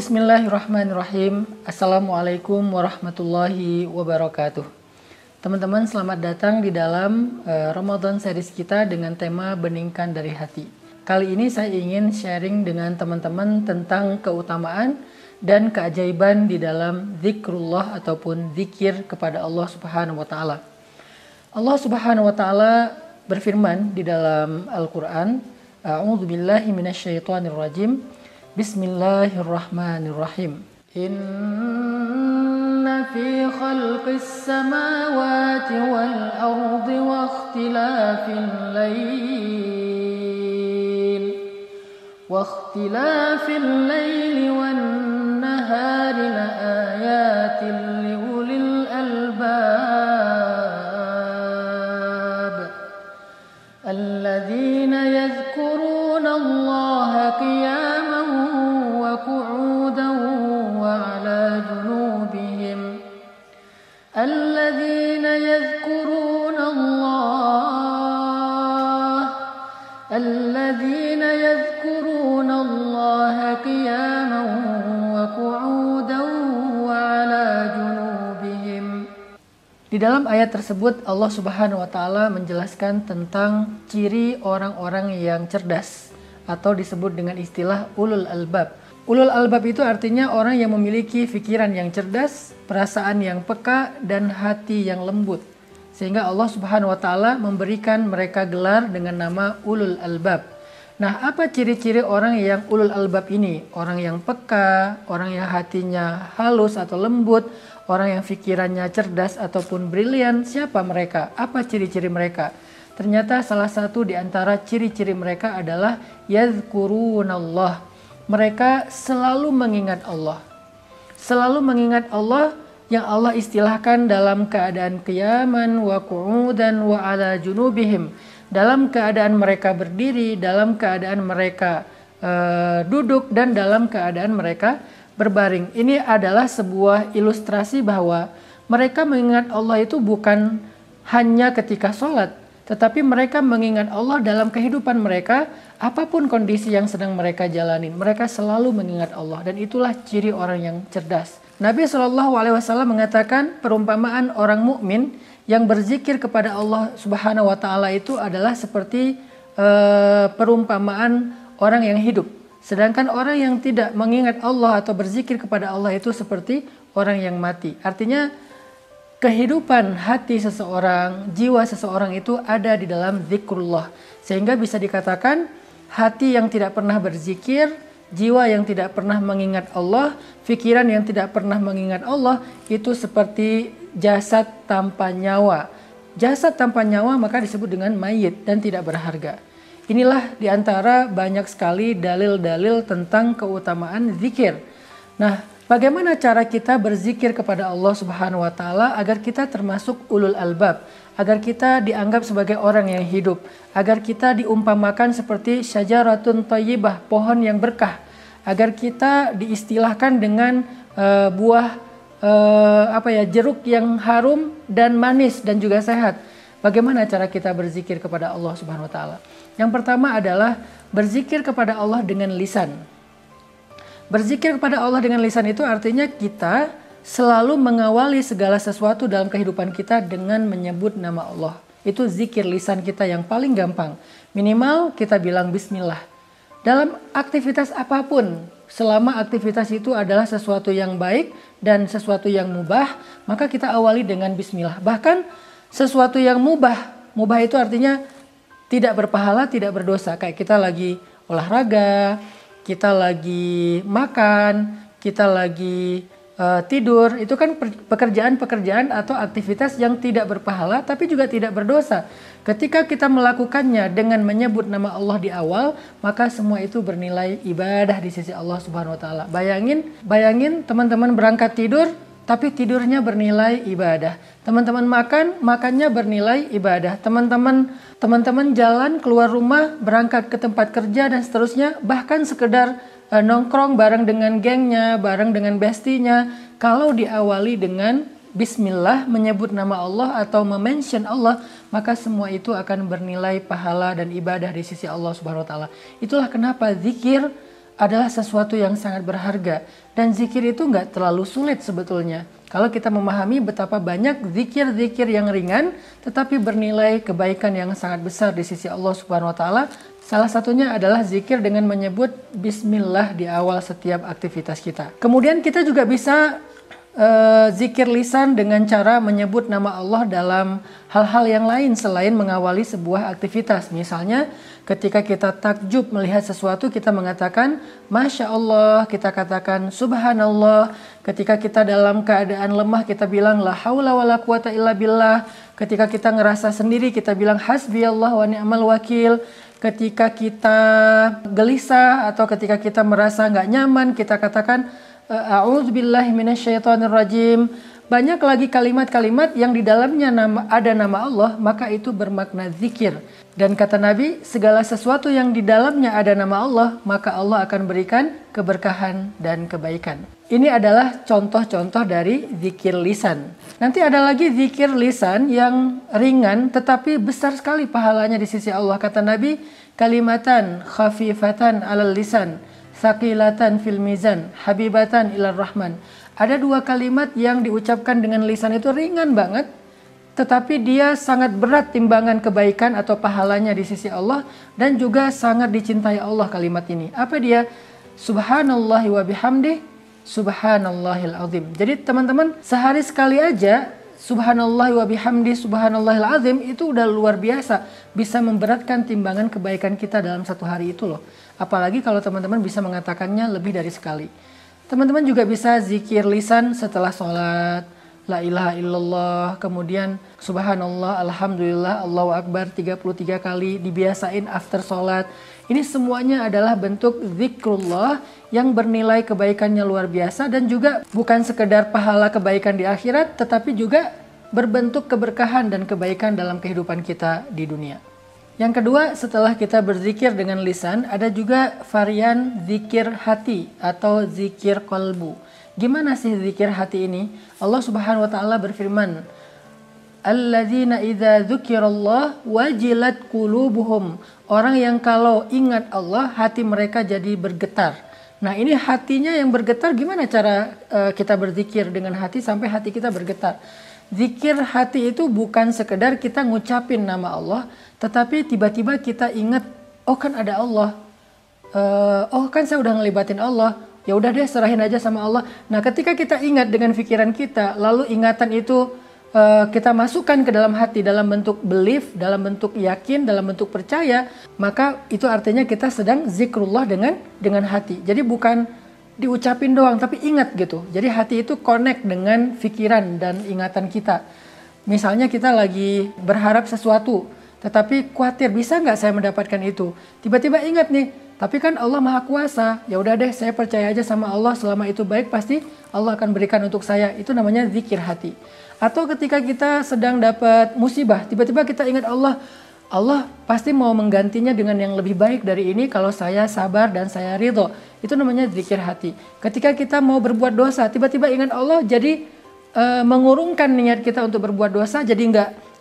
Bismillahirrahmanirrahim. Assalamualaikum warahmatullahi wabarakatuh. Teman-teman, selamat datang di dalam Ramadan series kita dengan tema Beningkan dari Hati. Kali ini saya ingin sharing dengan teman-teman tentang keutamaan dan keajaiban di dalam zikrullah ataupun zikir kepada Allah Subhanahu wa taala. Allah Subhanahu wa taala berfirman di dalam Al-Qur'an, A'udzubillahi minasyaitonirrajim. Bismillahirrahmanirrahim. Inna fi khalqis samawati wal ardi wa ikhtilafil laili wan nahari la ayatin liulil albab alladzina yadhkuruna Allaha qiyaman wa qu'udan wa 'ala junubihim alladzina yadhkuruna Allaha qiyaman wa qu'udan wa 'ala junubihim. Di dalam ayat tersebut Allah Subhanahu wa taala menjelaskan tentang ciri orang-orang yang cerdas atau disebut dengan istilah ulul albab. Ulul albab itu artinya orang yang memiliki pikiran yang cerdas, perasaan yang peka, dan hati yang lembut. Sehingga Allah Subhanahu wa taala memberikan mereka gelar dengan nama ulul albab. Nah, apa ciri-ciri orang yang ulul albab ini? Orang yang peka, orang yang hatinya halus atau lembut, orang yang pikirannya cerdas ataupun brilian. Siapa mereka? Apa ciri-ciri mereka? Ternyata salah satu di antara ciri-ciri mereka adalah yadhkurunallah. Mereka selalu mengingat Allah. Selalu mengingat Allah yang Allah istilahkan dalam keadaan qiyaman wa qu'udan wa 'ala junubihim. Dalam keadaan mereka berdiri, dalam keadaan mereka duduk, dan dalam keadaan mereka berbaring. Ini adalah sebuah ilustrasi bahwa mereka mengingat Allah itu bukan hanya ketika sholat, tetapi mereka mengingat Allah dalam kehidupan mereka, apapun kondisi yang sedang mereka jalani. Mereka selalu mengingat Allah, dan itulah ciri orang yang cerdas. Nabi SAW mengatakan perumpamaan orang mukmin yang berzikir kepada Allah Subhanahu wa taala itu adalah seperti perumpamaan orang yang hidup. Sedangkan orang yang tidak mengingat Allah atau berzikir kepada Allah itu seperti orang yang mati. Artinya kehidupan hati seseorang, jiwa seseorang itu ada di dalam zikrullah. Sehingga bisa dikatakan hati yang tidak pernah berzikir, jiwa yang tidak pernah mengingat Allah, pikiran yang tidak pernah mengingat Allah, itu seperti jasad tanpa nyawa. Jasad tanpa nyawa maka disebut dengan mayit dan tidak berharga. Inilah diantara banyak sekali dalil-dalil tentang keutamaan zikir. Nah, bagaimana cara kita berzikir kepada Allah Subhanahu wa taala agar kita termasuk ulul albab, agar kita dianggap sebagai orang yang hidup, agar kita diumpamakan seperti syajaratun thayyibah, pohon yang berkah, agar kita diistilahkan dengan buah jeruk yang harum dan manis dan juga sehat. Bagaimana cara kita berzikir kepada Allah Subhanahu wa taala? Yang pertama adalah berzikir kepada Allah dengan lisan. Berzikir kepada Allah dengan lisan itu artinya kita selalu mengawali segala sesuatu dalam kehidupan kita dengan menyebut nama Allah. Itu zikir lisan kita yang paling gampang. Minimal kita bilang bismillah. Dalam aktivitas apapun, selama aktivitas itu adalah sesuatu yang baik dan sesuatu yang mubah, maka kita awali dengan bismillah. Bahkan sesuatu yang mubah itu artinya tidak berpahala, tidak berdosa. Kayak kita lagi olahraga, kita lagi makan, kita lagi tidur, itu kan pekerjaan-pekerjaan atau aktivitas yang tidak berpahala tapi juga tidak berdosa. Ketika kita melakukannya dengan menyebut nama Allah di awal, maka semua itu bernilai ibadah di sisi Allah Subhanahu wa taala. Bayangin teman-teman berangkat tidur tapi tidurnya bernilai ibadah. Teman-teman makannya bernilai ibadah. Teman-teman jalan keluar rumah, berangkat ke tempat kerja dan seterusnya, bahkan sekedar nongkrong bareng dengan gengnya, bareng dengan bestinya, kalau diawali dengan bismillah, menyebut nama Allah atau mention Allah, maka semua itu akan bernilai pahala dan ibadah di sisi Allah Subhanahu wa taala. Itulah kenapa zikir adalah sesuatu yang sangat berharga. Dan zikir itu nggak terlalu sulit sebetulnya. Kalau kita memahami betapa banyak zikir-zikir yang ringan, tetapi bernilai kebaikan yang sangat besar di sisi Allah Subhanahu wa Ta'ala. Salah satunya adalah zikir dengan menyebut bismillah di awal setiap aktivitas kita. Kemudian kita juga bisa zikir lisan dengan cara menyebut nama Allah dalam hal-hal yang lain selain mengawali sebuah aktivitas. Misalnya ketika kita takjub melihat sesuatu, kita mengatakan Masya Allah, kita katakan Subhanallah. Ketika kita dalam keadaan lemah, kita bilang La haula wa la quwata illa billah. Ketika kita ngerasa sendiri, kita bilang Hasbiyallah wa ni'mal wakil. Ketika kita gelisah atau ketika kita merasa nggak nyaman, kita katakan A'udzubillahi minasyaitonirrajim. Banyak lagi kalimat-kalimat yang di dalamnya ada nama Allah, maka itu bermakna zikir. Dan kata Nabi, segala sesuatu yang di dalamnya ada nama Allah, maka Allah akan berikan keberkahan dan kebaikan. Ini adalah contoh-contoh dari zikir lisan. Nanti ada lagi zikir lisan yang ringan tetapi besar sekali pahalanya di sisi Allah. Kata Nabi, kalimatan khafifatan alal lisan, saqilatan fil mizan, habibatan ilar rahman. Ada dua kalimat yang diucapkan dengan lisan itu ringan banget, tetapi dia sangat berat timbangan kebaikan atau pahalanya di sisi Allah, dan juga sangat dicintai Allah kalimat ini. Apa dia? Subhanallahi wa bihamdih, subhanallahil azim. Jadi teman-teman, sehari sekali aja subhanallahi wa bihamdih, subhanallahil azim itu udah luar biasa. Bisa memberatkan timbangan kebaikan kita dalam satu hari itu loh. Apalagi kalau teman-teman bisa mengatakannya lebih dari sekali. Teman-teman juga bisa zikir lisan setelah sholat. La ilaha illallah, kemudian subhanallah, alhamdulillah, Allahu akbar 33 kali, dibiasain after sholat. Ini semuanya adalah bentuk zikrullah yang bernilai kebaikannya luar biasa, dan juga bukan sekedar pahala kebaikan di akhirat, tetapi juga berbentuk keberkahan dan kebaikan dalam kehidupan kita di dunia. Yang kedua, setelah kita berzikir dengan lisan, ada juga varian zikir hati atau zikir qalbu. Gimana sih zikir hati ini? Allah Subhanahu wa Ta'ala berfirman, Alladzina idza dzukirallah wajilat qulubuhum. Orang yang kalau ingat Allah, hati mereka jadi bergetar. Nah, ini hatinya yang bergetar, gimana cara kita berzikir dengan hati sampai hati kita bergetar? Zikir hati itu bukan sekedar kita ngucapin nama Allah, tetapi tiba-tiba kita ingat, oh kan ada Allah, oh kan saya udah ngelibatin Allah, ya udah deh serahin aja sama Allah. Nah, ketika kita ingat dengan pikiran kita, lalu ingatan itu kita masukkan ke dalam hati dalam bentuk belief, dalam bentuk yakin, dalam bentuk percaya, maka itu artinya kita sedang zikrullah dengan hati. Jadi bukan diucapin doang, tapi ingat gitu. Jadi hati itu connect dengan pikiran dan ingatan kita. Misalnya kita lagi berharap sesuatu, tetapi khawatir bisa nggak saya mendapatkan itu. Tiba-tiba ingat nih, tapi kan Allah Maha Kuasa. Ya udah deh, saya percaya aja sama Allah, selama itu baik pasti Allah akan berikan untuk saya. Itu namanya zikir hati. Atau ketika kita sedang dapat musibah, tiba-tiba kita ingat Allah, Allah pasti mau menggantinya dengan yang lebih baik dari ini kalau saya sabar dan saya ridho. Itu namanya zikir hati. Ketika kita mau berbuat dosa, tiba-tiba ingat Allah, jadi mengurungkan niat kita untuk berbuat dosa, jadi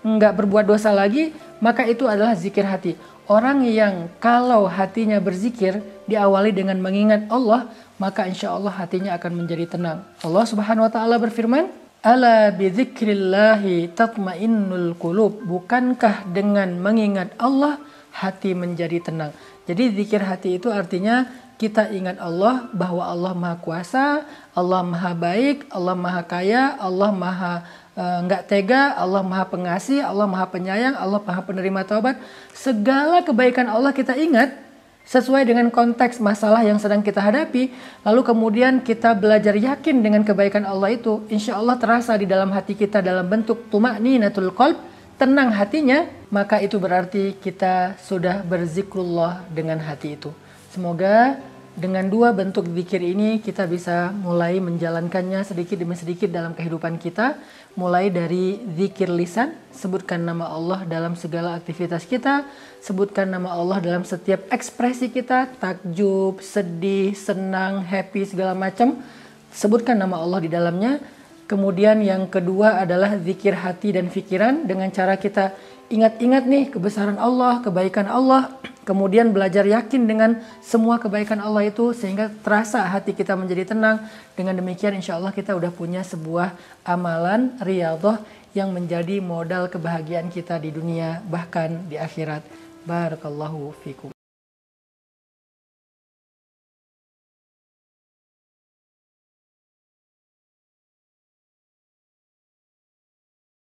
nggak berbuat dosa lagi, maka itu adalah zikir hati. Orang yang kalau hatinya berzikir diawali dengan mengingat Allah, maka insya Allah hatinya akan menjadi tenang. Allah Subhanahu wa Ta'ala berfirman, Ala bidzikrillahi tatmainnul qulub. Bukankah dengan mengingat Allah hati menjadi tenang? Jadi zikir hati itu artinya kita ingat Allah, bahwa Allah Maha Kuasa, Allah Maha Baik, Allah Maha Kaya, Allah Maha nggak tega, Allah Maha Pengasih, Allah Maha Penyayang, Allah Maha Penerima Taubat. Segala kebaikan Allah kita ingat sesuai dengan konteks masalah yang sedang kita hadapi, lalu kemudian kita belajar yakin dengan kebaikan Allah itu, insya Allah terasa di dalam hati kita dalam bentuk tuma'ninatul qalb, tenang hatinya, maka itu berarti kita sudah berzikrullah dengan hati itu. Semoga dengan dua bentuk zikir ini kita bisa mulai menjalankannya sedikit demi sedikit dalam kehidupan kita. Mulai dari zikir lisan, sebutkan nama Allah dalam segala aktivitas kita, sebutkan nama Allah dalam setiap ekspresi kita, takjub, sedih, senang, happy, segala macam. Sebutkan nama Allah di dalamnya. Kemudian yang kedua adalah zikir hati dan pikiran dengan cara kita ingat-ingat nih kebesaran Allah, kebaikan Allah. kemudian belajar yakin dengan semua kebaikan Allah itu sehingga terasa hati kita menjadi tenang. Dengan demikian insya Allah kita udah punya sebuah amalan riyadhah yang menjadi modal kebahagiaan kita di dunia bahkan di akhirat. Barakallahu fikum.